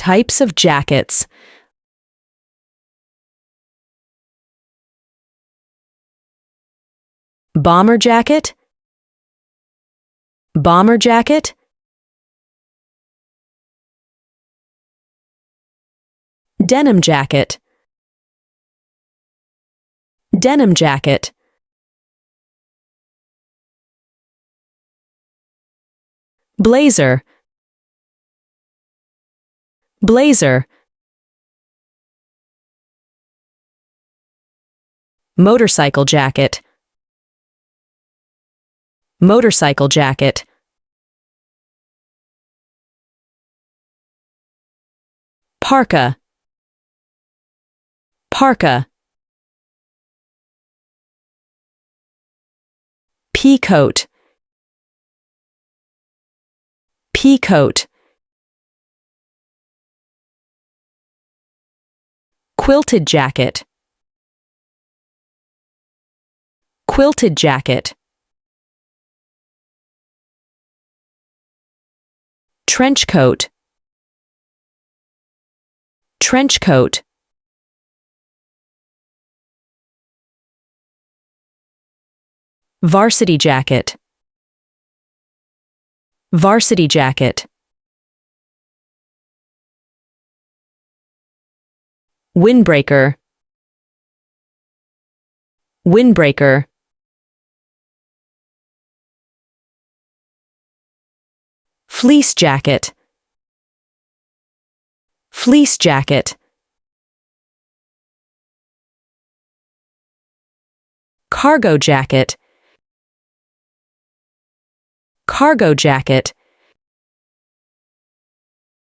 Types of jackets. Bomber jacket, bomber jacket. Denim jacket, denim jacket. Blazer, blazer. Motorcycle jacket, motorcycle jacket. Parka, parka. Pea coat, pea coat. Quilted jacket, quilted jacket. Trench coat, trench coat. Varsity jacket, varsity jacket. Windbreaker, windbreaker. Fleece jacket, fleece jacket. Cargo jacket, cargo jacket.